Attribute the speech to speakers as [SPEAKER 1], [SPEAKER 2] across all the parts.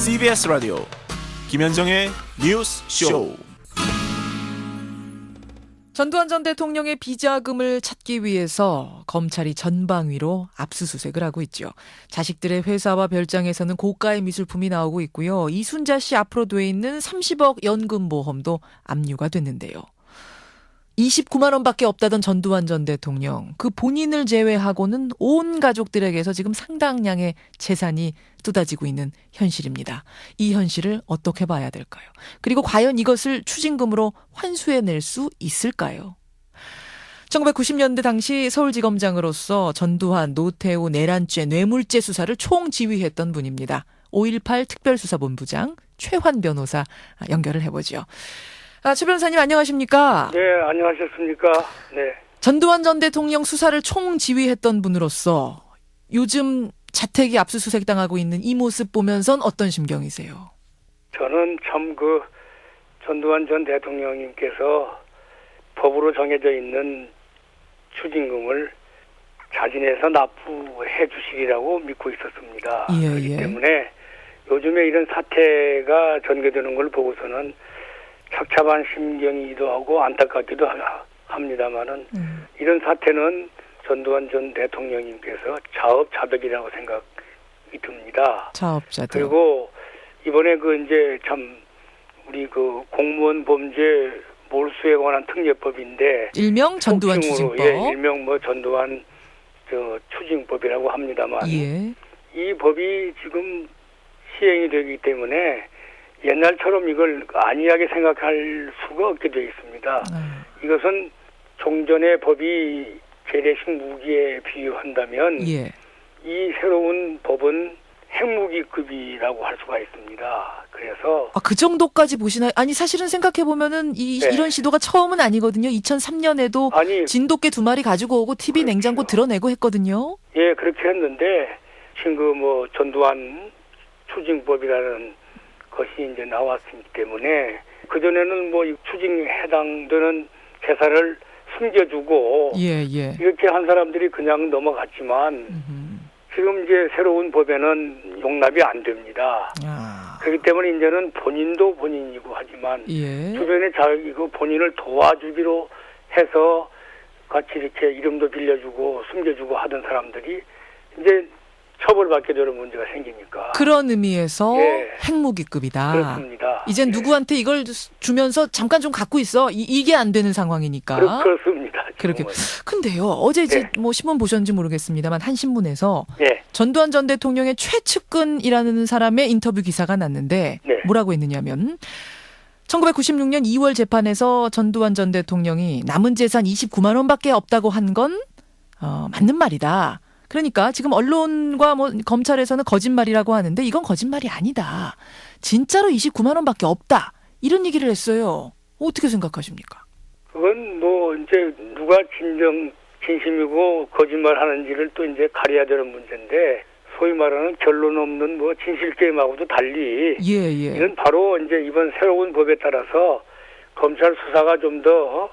[SPEAKER 1] CBS 라디오 김현정의 뉴스 쇼.
[SPEAKER 2] 전두환 전 대통령의 비자금을 찾기 위해서 검찰이 전방위로 압수수색을 하고 있죠. 자식들의 회사와 별장에서는 고가의 미술품이 나오고 있고요. 이순자 씨 앞으로 돼 있는 30억 연금보험도 압류가 됐는데요. 29만 원밖에 없다던 전두환 전 대통령, 그 본인을 제외하고는 온 가족들에게서 지금 상당량의 재산이 쏟아지고 있는 현실입니다. 이 현실을 어떻게 봐야 될까요? 그리고 과연 이것을 추징금으로 환수해낼 수 있을까요? 1990년대 당시 서울지검장으로서 전두환, 노태우, 내란죄, 뇌물죄 수사를 총지휘했던 분입니다. 5.18 특별수사본부장 최환 변호사 연결을 해보죠. 최 변호사님 안녕하십니까?
[SPEAKER 3] 네, 안녕하셨습니까? 네.
[SPEAKER 2] 전두환 전 대통령 수사를 총지휘했던 분으로서 요즘 자택이 압수수색 당하고 있는 이 모습 보면선 어떤 심경이세요?
[SPEAKER 3] 저는 참 전두환 전 대통령님께서 법으로 정해져 있는 추징금을 자진해서 납부해 주시리라고 믿고 있었습니다.
[SPEAKER 2] 예,
[SPEAKER 3] 그렇기
[SPEAKER 2] 예.
[SPEAKER 3] 때문에 요즘에 이런 사태가 전개되는 걸 보고서는 착잡한 심경이기도 하고 안타깝기도 합니다만은 이런 사태는 전두환 전 대통령님께서 자업자득이라고 생각이 듭니다.
[SPEAKER 2] 자업자득.
[SPEAKER 3] 그리고 이번에 이제 참 우리 공무원 범죄 몰수에 관한 특례법인데
[SPEAKER 2] 일명 전두환 추징법.
[SPEAKER 3] 예, 일명 전두환 추징법이라고 합니다만
[SPEAKER 2] 예.
[SPEAKER 3] 이 법이 지금 시행이 되기 때문에 옛날처럼 이걸 안이하게 생각할 수가 없게 되어 있습니다. 이것은 종전의 법이 재래식 무기에 비유한다면
[SPEAKER 2] 예.
[SPEAKER 3] 이 새로운 법은 핵무기급이라고 할 수가 있습니다. 그래서
[SPEAKER 2] 그 정도까지 보시나요? 아니 사실은 생각해보면은
[SPEAKER 3] 네.
[SPEAKER 2] 이런 시도가 처음은 아니거든요. 2003년에도
[SPEAKER 3] 아니
[SPEAKER 2] 진돗개 2마리 가지고 오고 TV
[SPEAKER 3] 그렇죠.
[SPEAKER 2] 냉장고 드러내고 했거든요.
[SPEAKER 3] 예, 그렇게 했는데 지금 전두환 추징법이라는 것이 이제 나왔기 때문에 그전에는 이 추징에 해당되는 재산을 숨겨주고
[SPEAKER 2] 예.
[SPEAKER 3] 이렇게 한 사람들이 그냥 넘어갔지만 지금 이제 새로운 법에는 용납이 안 됩니다. 그렇기 때문에 이제는 본인도 본인이고 하지만
[SPEAKER 2] 예.
[SPEAKER 3] 주변에 본인을 도와주기로 해서 같이 이렇게 이름도 빌려주고 숨겨주고 하던 사람들이 이제 처벌받게 되는 문제가 생기니까.
[SPEAKER 2] 그런 의미에서
[SPEAKER 3] 예.
[SPEAKER 2] 핵무기급이다.
[SPEAKER 3] 그렇습니다.
[SPEAKER 2] 이젠
[SPEAKER 3] 예.
[SPEAKER 2] 누구한테 이걸 주면서 잠깐 좀 갖고 있어. 이게 안 되는 상황이니까.
[SPEAKER 3] 그렇습니다.
[SPEAKER 2] 그렇게. 근데요, 어제 이제
[SPEAKER 3] 네.
[SPEAKER 2] 신문 보셨는지 모르겠습니다만 한 신문에서
[SPEAKER 3] 예.
[SPEAKER 2] 전두환 전 대통령의 최측근이라는 사람의 인터뷰 기사가 났는데
[SPEAKER 3] 네.
[SPEAKER 2] 뭐라고 했느냐면 1996년 2월 재판에서 전두환 전 대통령이 남은 재산 29만 원밖에 없다고 한 건 맞는 말이다. 그러니까 지금 언론과 검찰에서는 거짓말이라고 하는데 이건 거짓말이 아니다. 진짜로 29만 원밖에 없다. 이런 얘기를 했어요. 어떻게 생각하십니까?
[SPEAKER 3] 그건 이제 누가 진심이고 거짓말 하는지를 또 이제 가려야 되는 문제인데 소위 말하는 결론 없는 진실 게임하고도 달리
[SPEAKER 2] 예.
[SPEAKER 3] 이건 바로 이제 이번 새로운 법에 따라서 검찰 수사가 좀 더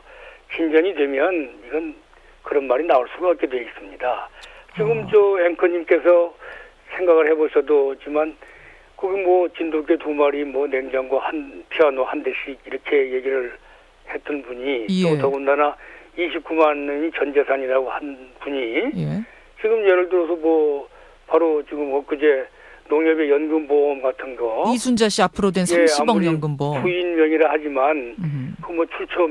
[SPEAKER 3] 진전이 되면 이건 그런 말이 나올 수가 없게 되어 있습니다. 지금 앵커님께서 생각을 해보셔도지만 거기 진돗개 2마리 냉장고 피아노 한 대씩 이렇게 얘기를 했던 분이
[SPEAKER 2] 예.
[SPEAKER 3] 또 더군다나 29만 원이 전 재산이라고 한 분이
[SPEAKER 2] 예.
[SPEAKER 3] 지금 예를 들어서 바로 지금 엊그제 농협의 연금보험 같은 거
[SPEAKER 2] 이순자 씨 앞으로 된 30억
[SPEAKER 3] 아무리
[SPEAKER 2] 연금보험.
[SPEAKER 3] 부인 명의라 하지만 출처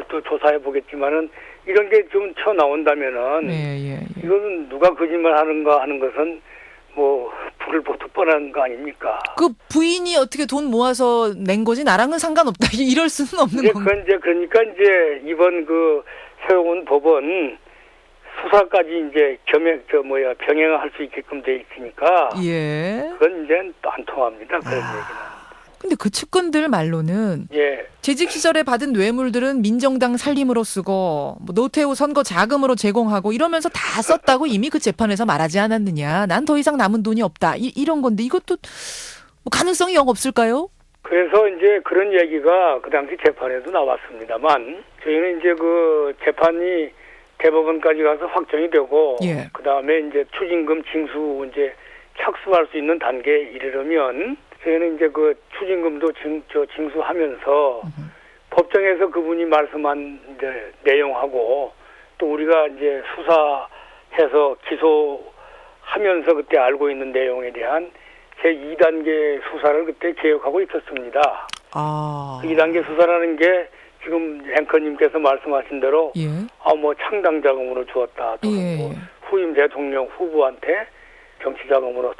[SPEAKER 3] 또 조사해 보겠지만은 이런 게 좀 나온다면은
[SPEAKER 2] 예.
[SPEAKER 3] 이거는 누가 거짓말 하는가 하는 것은 불을 보듯 뻔한 거 아닙니까?
[SPEAKER 2] 그 부인이 어떻게 돈 모아서 낸 거지 나랑은 상관없다. 이럴 수는 없는 건가?
[SPEAKER 3] 그러니까 이번 새로운 법은 수사까지 이제 병행할 수 있게끔 돼 있으니까.
[SPEAKER 2] 예.
[SPEAKER 3] 그건 이제 또 안 통합니다. 그런 얘기는.
[SPEAKER 2] 근데 그 측근들 말로는
[SPEAKER 3] 예.
[SPEAKER 2] 재직 시절에 받은 뇌물들은 민정당 살림으로 쓰고 노태우 선거 자금으로 제공하고 이러면서 다 썼다고 이미 그 재판에서 말하지 않았느냐. 난 더 이상 남은 돈이 없다. 이런 건데 이것도 가능성이 영 없을까요?
[SPEAKER 3] 그래서 이제 그런 얘기가 그 당시 재판에도 나왔습니다만 저희는 이제 재판이 대법원까지 가서 확정이 되고 그 다음에 이제 추징금 징수 이제 착수할 수 있는 단계에 이르려면 저희는 이제 그 추징금도 징수하면서 법정에서 그분이 말씀한 이제 내용하고 또 우리가 이제 수사해서 기소하면서 그때 알고 있는 내용에 대한 제2단계 수사를 그때 계획하고 있었습니다.
[SPEAKER 2] 아.
[SPEAKER 3] 그 2단계 수사라는 게 지금 앵커님께서 말씀하신 대로
[SPEAKER 2] 예.
[SPEAKER 3] 뭐 창당 자금으로 주었다 또는
[SPEAKER 2] 예.
[SPEAKER 3] 뭐 후임 대통령 후보한테 정치 자금으로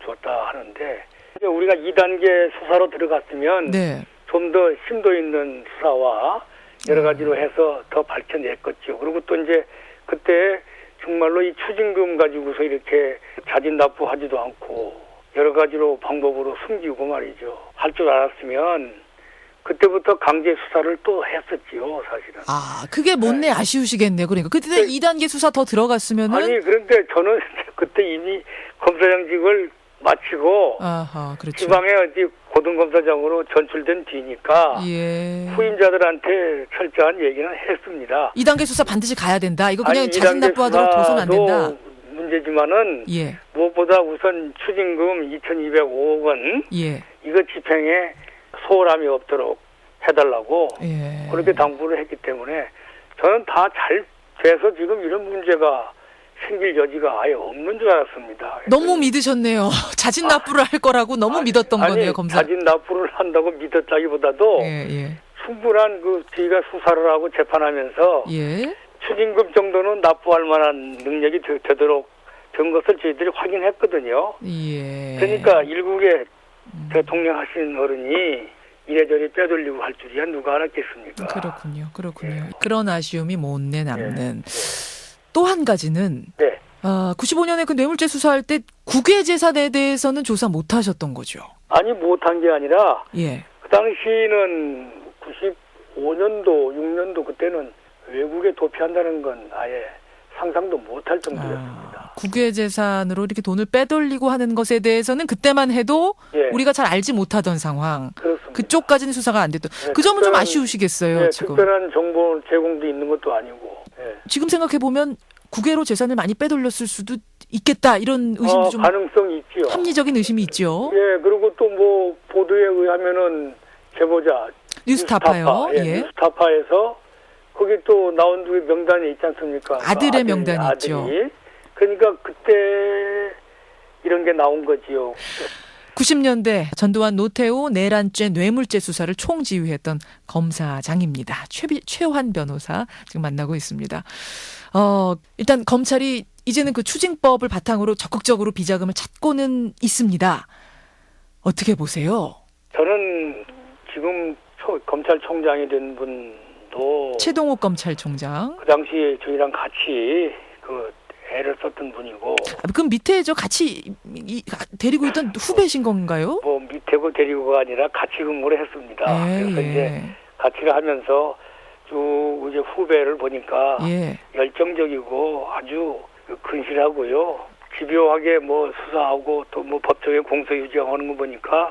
[SPEAKER 3] 주었다 하는데 이제 우리가 2단계 수사로 들어갔으면
[SPEAKER 2] 네.
[SPEAKER 3] 좀 더 심도 있는 수사와 여러 가지로 해서 더 밝혀냈겠죠. 그리고 또 이제 그때 정말로 이 추징금 가지고서 이렇게 자진납부하지도 않고 여러 가지로 방법으로 숨기고 말이죠. 할 줄 알았으면 그때부터 강제 수사를 또 했었지요, 사실은.
[SPEAKER 2] 아, 그게 못내 아쉬우시겠네요. 그러니까 그때
[SPEAKER 3] 네.
[SPEAKER 2] 2단계 수사 더 들어갔으면은
[SPEAKER 3] 아니 그런데 저는 그때 이미 검사장직을 마치고
[SPEAKER 2] 아하, 그렇죠.
[SPEAKER 3] 지방에 어디 고등검사장으로 전출된 뒤니까
[SPEAKER 2] 예.
[SPEAKER 3] 후임자들한테 철저한 얘기는 했습니다.
[SPEAKER 2] 2단계 수사 반드시 가야 된다. 이거 그냥
[SPEAKER 3] 아니,
[SPEAKER 2] 자진
[SPEAKER 3] 2단계
[SPEAKER 2] 납부하도록 둬선 안 된다.
[SPEAKER 3] 수사도 문제지만은
[SPEAKER 2] 예.
[SPEAKER 3] 무엇보다 우선 추징금 2,205억 원
[SPEAKER 2] 예.
[SPEAKER 3] 이거 집행에 소홀함이 없도록 해달라고
[SPEAKER 2] 예.
[SPEAKER 3] 그렇게 당부를 했기 때문에 저는 다 잘 돼서 지금 이런 문제가 생길 여지가 아예 없는 줄 알았습니다.
[SPEAKER 2] 너무 믿으셨네요. 자진 납부를 할 거라고 너무 믿었던 거네요, 검사.
[SPEAKER 3] 자진 납부를 한다고 믿었다기보다도
[SPEAKER 2] 예, 예.
[SPEAKER 3] 충분한 저희가 수사를 하고 재판하면서
[SPEAKER 2] 예.
[SPEAKER 3] 추징금 정도는 납부할 만한 능력이 되도록 된 것을 저희들이 확인했거든요.
[SPEAKER 2] 예.
[SPEAKER 3] 그러니까 일국의 대통령 하신 어른이 이래저래 빼돌리고 할 줄이야 누가 알았겠습니까?
[SPEAKER 2] 그렇군요. 그렇군요.
[SPEAKER 3] 예.
[SPEAKER 2] 그런 아쉬움이 못내 남는.
[SPEAKER 3] 예.
[SPEAKER 2] 또 한 가지는
[SPEAKER 3] 네.
[SPEAKER 2] 95년에 그 뇌물죄 수사할 때 국외 재산에 대해서는 조사 못 하셨던 거죠.
[SPEAKER 3] 아니 못한 게 아니라
[SPEAKER 2] 예.
[SPEAKER 3] 그 당시는 95년도, 6년도 그때는 외국에 도피한다는 건 아예 상상도 못할 정도였습니다.
[SPEAKER 2] 국외 재산으로 이렇게 돈을 빼돌리고 하는 것에 대해서는 그때만 해도
[SPEAKER 3] 예.
[SPEAKER 2] 우리가 잘 알지 못하던 상황.
[SPEAKER 3] 그렇습니다.
[SPEAKER 2] 그쪽까지는 수사가 안 됐던.
[SPEAKER 3] 네,
[SPEAKER 2] 그 점은 좀
[SPEAKER 3] 특별한-
[SPEAKER 2] 아쉬우시겠어요,
[SPEAKER 3] 네,
[SPEAKER 2] 지금.
[SPEAKER 3] 특별한 정보 제공도 있는 것도 아니고. 예.
[SPEAKER 2] 지금 생각해 보면 국외로 재산을 많이 빼돌렸을 수도 있겠다 이런 의심도 좀
[SPEAKER 3] 가능성이 있지요.
[SPEAKER 2] 합리적인 의심이 있죠.
[SPEAKER 3] 예, 그리고 또 뭐 보도에 의하면은 제보자
[SPEAKER 2] 뉴스타파요.
[SPEAKER 3] 예,
[SPEAKER 2] 예.
[SPEAKER 3] 뉴스타파에서 거기 또 나온 두 명단에 있지 않습니까?
[SPEAKER 2] 아들의
[SPEAKER 3] 그
[SPEAKER 2] 명단이
[SPEAKER 3] 아들이.
[SPEAKER 2] 있죠.
[SPEAKER 3] 그러니까 그때 이런 게 나온 거지요.
[SPEAKER 2] 90년대 전두환 노태우 내란죄 뇌물죄 수사를 총지휘했던 검사장입니다. 최환 변호사 지금 만나고 있습니다. 일단 검찰이 이제는 그 추징법을 바탕으로 적극적으로 비자금을 찾고는 있습니다. 어떻게 보세요?
[SPEAKER 3] 저는 지금 검찰총장이 된 분도
[SPEAKER 2] 최동욱 검찰총장.
[SPEAKER 3] 그 당시에 저희랑 같이 그 애를 썼던 분이고
[SPEAKER 2] 그럼 밑에 같이 데리고 있던 후배신 건가요?
[SPEAKER 3] 뭐 밑에고 데리고가 아니라 같이 근무를 했습니다. 그래서 이제 같이 하면서 쭉 이제 후배를 보니까
[SPEAKER 2] 예.
[SPEAKER 3] 열정적이고 아주 근실하고요. 집요하게 뭐 수사하고 또 뭐 법정에 공소유지하는 거 보니까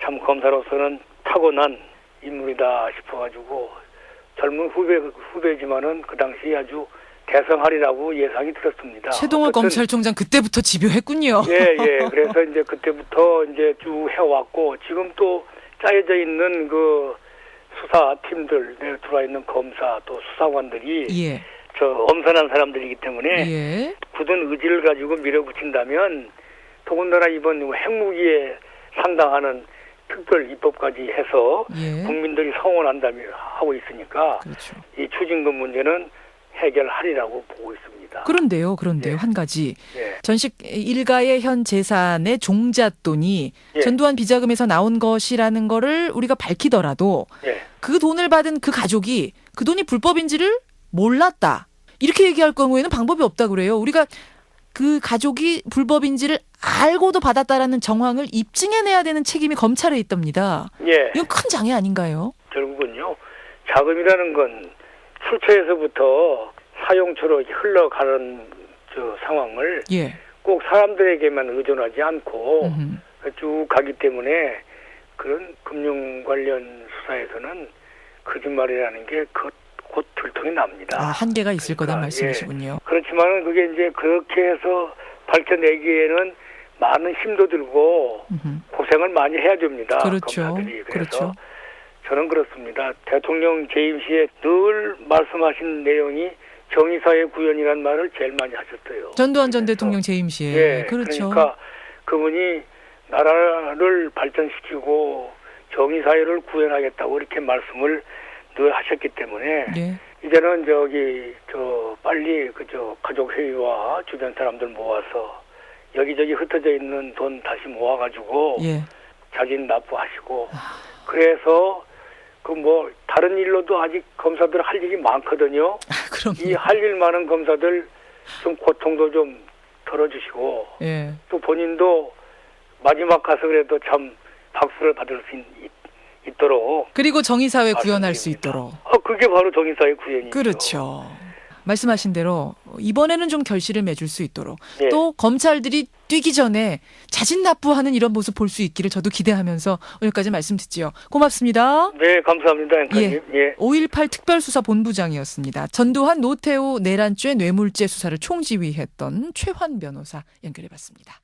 [SPEAKER 3] 참 검사로서는 타고난 인물이다 싶어가지고 젊은 후배지만은 그 당시 아주 대성하리라고 예상이 들었습니다.
[SPEAKER 2] 최동욱 검찰총장 그때부터 집요했군요.
[SPEAKER 3] 예. 그래서 이제 그때부터 이제 쭉 해왔고 지금 또 짜여져 있는 그 수사팀들 내에 들어와 있는 검사 또 수사관들이
[SPEAKER 2] 예.
[SPEAKER 3] 엄선한 사람들이기 때문에
[SPEAKER 2] 예.
[SPEAKER 3] 굳은 의지를 가지고 밀어붙인다면 더군다나 이번 핵무기에 상당하는 특별 입법까지 해서
[SPEAKER 2] 예.
[SPEAKER 3] 국민들이 성원한다며 하고 있으니까
[SPEAKER 2] 그렇죠.
[SPEAKER 3] 이 추징금 문제는 해결하리라고 보고 있습니다.
[SPEAKER 2] 그런데요,
[SPEAKER 3] 예.
[SPEAKER 2] 한 가지.
[SPEAKER 3] 예.
[SPEAKER 2] 전식 일가의 현 재산의 종잣돈이
[SPEAKER 3] 예.
[SPEAKER 2] 전두환 비자금에서 나온 것이라는 거를 우리가 밝히더라도
[SPEAKER 3] 예.
[SPEAKER 2] 그 돈을 받은 그 가족이 그 돈이 불법인지를 몰랐다. 이렇게 얘기할 경우에는 방법이 없다 그래요. 우리가 그 가족이 불법인지를 알고도 받았다라는 정황을 입증해내야 되는 책임이 검찰에 있답니다.
[SPEAKER 3] 예.
[SPEAKER 2] 이건 큰 장애 아닌가요?
[SPEAKER 3] 결국은요. 자금이라는 건 출처에서부터 사용처로 흘러가는 상황을
[SPEAKER 2] 예.
[SPEAKER 3] 꼭 사람들에게만 의존하지 않고
[SPEAKER 2] 음흠.
[SPEAKER 3] 쭉 가기 때문에 그런 금융 관련 수사에서는 거짓말이라는 게 곧 들통이 납니다.
[SPEAKER 2] 한계가 있을 거다
[SPEAKER 3] 그러니까,
[SPEAKER 2] 말씀이시군요.
[SPEAKER 3] 그렇지만은 그게 이제 그렇게 해서 밝혀내기에는 많은 힘도 들고 고생을 많이 해야 됩니다.
[SPEAKER 2] 그렇죠.
[SPEAKER 3] 검사들이. 그래서
[SPEAKER 2] 그렇죠.
[SPEAKER 3] 저는 그렇습니다. 대통령 재임 시에 늘 말씀하신 내용이 정의사회 구현이라는 말을 제일 많이 하셨어요.
[SPEAKER 2] 전두환 전
[SPEAKER 3] 그래서,
[SPEAKER 2] 대통령 재임 시에.
[SPEAKER 3] 예,
[SPEAKER 2] 그렇죠.
[SPEAKER 3] 그러니까 그분이 나라를 발전시키고 정의사회를 구현하겠다고 이렇게 말씀을 늘 하셨기 때문에
[SPEAKER 2] 예.
[SPEAKER 3] 이제는 빨리 가족 회의와 주변 사람들 모아서 여기저기 흩어져 있는 돈 다시 모아가지고
[SPEAKER 2] 예.
[SPEAKER 3] 자진 납부하시고 그래서 다른 일로도 아직 검사들 할 일이 많거든요.
[SPEAKER 2] 그럼.
[SPEAKER 3] 이 할 일 많은 검사들 좀 고통도 좀 덜어주시고
[SPEAKER 2] 예.
[SPEAKER 3] 또 본인도 마지막 가서 그래도 참 박수를 받을 수 있도록
[SPEAKER 2] 그리고 정의사회 구현할 수
[SPEAKER 3] 말씀드립니다.
[SPEAKER 2] 있도록.
[SPEAKER 3] 그게 바로 정의사회 구현이죠.
[SPEAKER 2] 그렇죠. 말씀하신 대로 이번에는 좀 결실을 맺을 수 있도록
[SPEAKER 3] 예.
[SPEAKER 2] 또 검찰들이 뛰기 전에 자진납부하는 이런 모습 볼 수 있기를 저도 기대하면서 오늘까지 말씀 듣지요. 고맙습니다.
[SPEAKER 3] 네, 감사합니다, 앵커님. 예.
[SPEAKER 2] 5.18 특별수사본부장이었습니다. 전두환 노태우 내란죄 뇌물죄 수사를 총지휘했던 최환 변호사 연결해봤습니다.